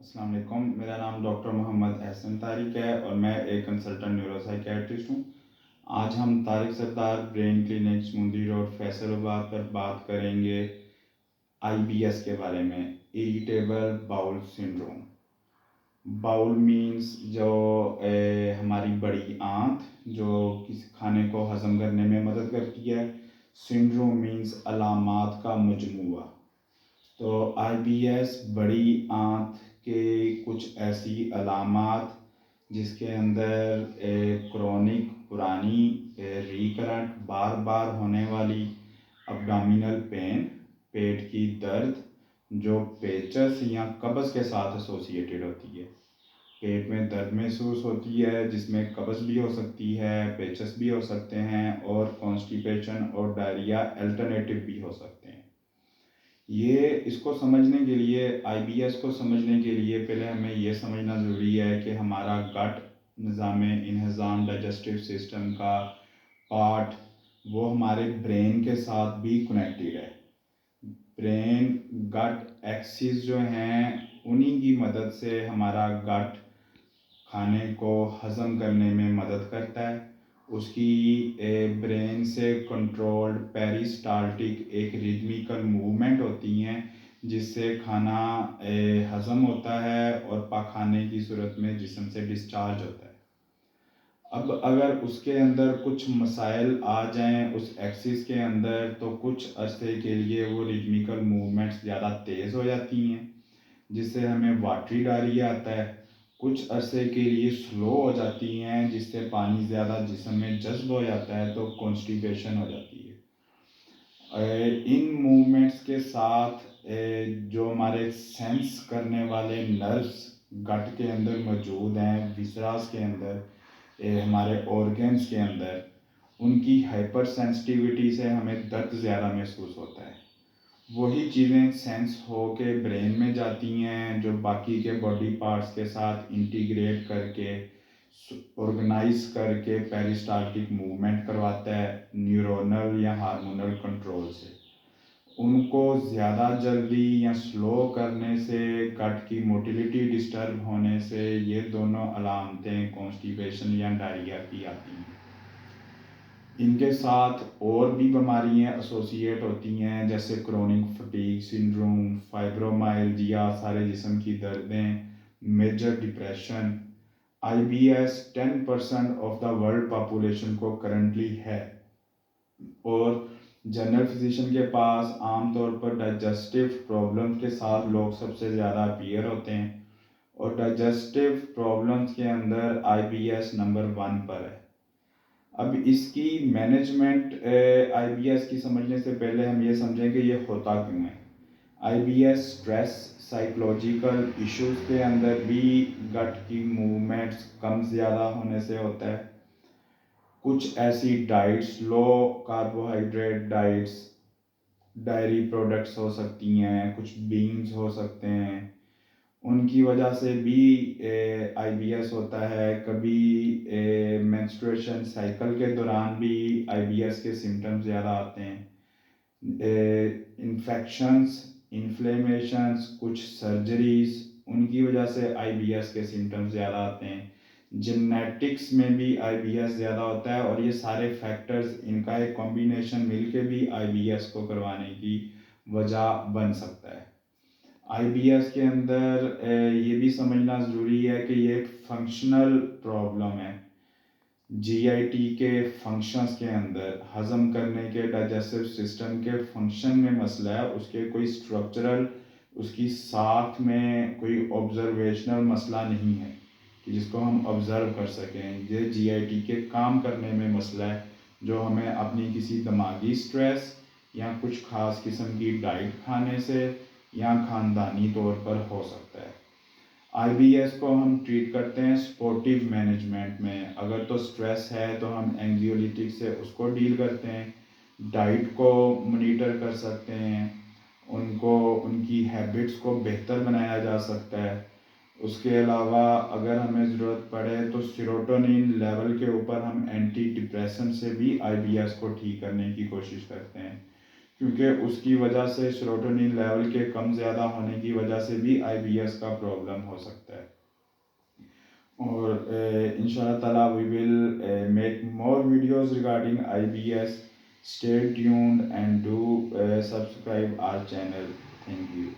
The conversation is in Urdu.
السلام علیکم، میرا نام ڈاکٹر محمد احسن طارق ہے اور میں ایک کنسلٹنٹ نیورو سائیکیٹرسٹ ہوں۔ آج ہم Tariq Sardar brain clinic Samundri road Faisalabad پر بات کریں گے IBS کے بارے میں، irritable bowel syndrome. Bowel means جو ہماری بڑی آنت جو کسی کھانے کو ہضم کرنے میں مدد کرتی ہے، سنڈروم مینس علامات کا مجموعہ۔ تو IBS بڑی آنت کے کچھ ایسی علامات جس کے اندر کرونک پرانی ریکرنٹ بار بار ہونے والی ابڈومینل پین، پیٹ کی درد جو پیچس یا قبض کے ساتھ ایسوسیٹڈ ہوتی ہے۔ پیٹ میں درد محسوس ہوتی ہے جس میں قبض بھی ہو سکتی ہے، پیچس بھی ہو سکتے ہیں اور کانسٹیپیشن اور ڈائریا الٹرنیٹو بھی ہو سکتے ہیں۔ اس کو سمجھنے کے لیے IBS کو سمجھنے کے لیے پہلے ہمیں یہ سمجھنا ضروری ہے کہ ہمارا گٹ نظام انہضام ڈائجسٹو سسٹم کا پارٹ وہ ہمارے برین کے ساتھ بھی کنیکٹڈ ہے۔ برین گٹ ایکسس جو ہیں انہی کی مدد سے ہمارا گٹ کھانے کو ہضم کرنے میں مدد کرتا ہے۔ اس کی برین سے کنٹرولڈ پیریسٹالٹک ایک ریدمیکل موومنٹ ہوتی ہیں جس سے کھانا ہضم ہوتا ہے اور پاخانے کی صورت میں جسم سے ڈسچارج ہوتا ہے۔ اب اگر اس کے اندر کچھ مسائل آ جائیں اس ایکسس کے اندر تو کچھ عرصے کے لیے وہ ریدمیکل موومنٹس زیادہ تیز ہو جاتی ہیں جس سے ہمیں واٹری ڈائریا آتا ہے۔ کچھ عرصے کے لیے سلو ہو جاتی ہیں جس سے پانی زیادہ جسم میں جذب ہو جاتا ہے تو کانسٹیپیشن ہو جاتی ہے۔ ان موومنٹس کے ساتھ جو ہمارے سینس کرنے والے نروس گٹ کے اندر موجود ہیں، وسراس کے اندر، ہمارے آرگنس کے اندر، ان کی ہائپر سینسٹیوٹی سے ہمیں درد زیادہ محسوس ہوتا ہے۔ وہی چیزیں سینس ہو کے برین میں جاتی ہیں جو باقی کے باڈی پارٹس کے ساتھ انٹیگریٹ کر کے آرگنائز کر کے پیریسٹالٹک موومنٹ کرواتا ہے نیورونل یا ہارمونل کنٹرول سے۔ ان کو زیادہ جلدی یا سلو کرنے سے، گٹ کی موٹیلیٹی ڈسٹرب ہونے سے یہ دونوں علامتیں کانسٹیپیشن یا ڈائریا کی آتی ہیں۔ ان کے ساتھ اور بھی بیماریاں ایسوسیٹ ہوتی ہیں جیسے کرونک فٹیگ سنڈروم، فائبرومائلجیا، سارے جسم کی دردیں، major depression. IBS 10% of the world population کو کرنٹلی ہے اور جنرل فزیشین کے پاس عام طور پر ڈائجسٹو پرابلم کے ساتھ لوگ سب سے زیادہ اپیئر ہوتے ہیں اور ڈائجسٹو پرابلمس کے اندر IBS نمبر 1 پر ہے۔ اب اس کی مینجمنٹ IBS کی سمجھنے سے پہلے ہم یہ سمجھیں کہ یہ ہوتا کیوں ہے۔ IBS اسٹریس سائیکولوجیکل ایشوز کے اندر بھی گٹ کی موومنٹس کم زیادہ ہونے سے ہوتا ہے۔ کچھ ایسی ڈائٹس، لو کاربوہائیڈریٹ ڈائٹس، ڈائری پروڈکٹس ہو سکتی ہیں، کچھ بینز ہو سکتے ہیں، ان کی وجہ سے بھی IBS ہوتا ہے۔ کبھی مینسٹریشن سائیکل کے دوران بھی IBS کے سمٹمز زیادہ آتے ہیں۔ انفیکشنز، انفلیمیشنز، کچھ سرجریز، ان کی وجہ سے IBS کے سمٹمز زیادہ آتے ہیں۔ جینیٹکس میں بھی IBS زیادہ ہوتا ہے اور یہ سارے فیکٹرز ان کا ایک کمبینیشن مل کے بھی IBS کو کروانے کی وجہ بن سکتا ہے۔ IBS کے اندر یہ بھی سمجھنا ضروری ہے کہ یہ ایک فنکشنل پرابلم ہے۔ GIT کے فنکشنز کے اندر ہضم کرنے کے ڈائجسٹو سسٹم کے فنکشن میں مسئلہ ہے، اس کے کوئی اسٹرکچرل، اس کی ساخت میں کوئی آبزرویشنل مسئلہ نہیں ہے کہ جس کو ہم آبزرو کر سکیں۔ یہ GIT کے کام کرنے میں مسئلہ ہے جو ہمیں اپنی کسی دماغی سٹریس یا کچھ خاص قسم کی ڈائٹ کھانے سے یا خاندانی طور پر ہو سکتا ہے۔ IBS کو ہم ٹریٹ کرتے ہیں سپورٹیو مینجمنٹ میں۔ اگر تو سٹریس ہے تو ہم اینگزیولیٹک سے اس کو ڈیل کرتے ہیں، ڈائٹ کو مانیٹر کر سکتے ہیں، ان کی ہیبٹس کو بہتر بنایا جا سکتا ہے۔ اس کے علاوہ اگر ہمیں ضرورت پڑے تو سیروٹونین لیول کے اوپر ہم اینٹی ڈپریسنٹ سے بھی IBS کو ٹھیک کرنے کی کوشش کرتے ہیں، کیونکہ اس کی وجہ سے سیروٹونین لیول کے کم زیادہ ہونے کی وجہ سے بھی آئی بی ایس کا پرابلم ہو سکتا ہے. اور ان شاء اللہ تعالیٰ we will make more videos regarding I B S. Stay tuned and do subscribe our channel. Thank you.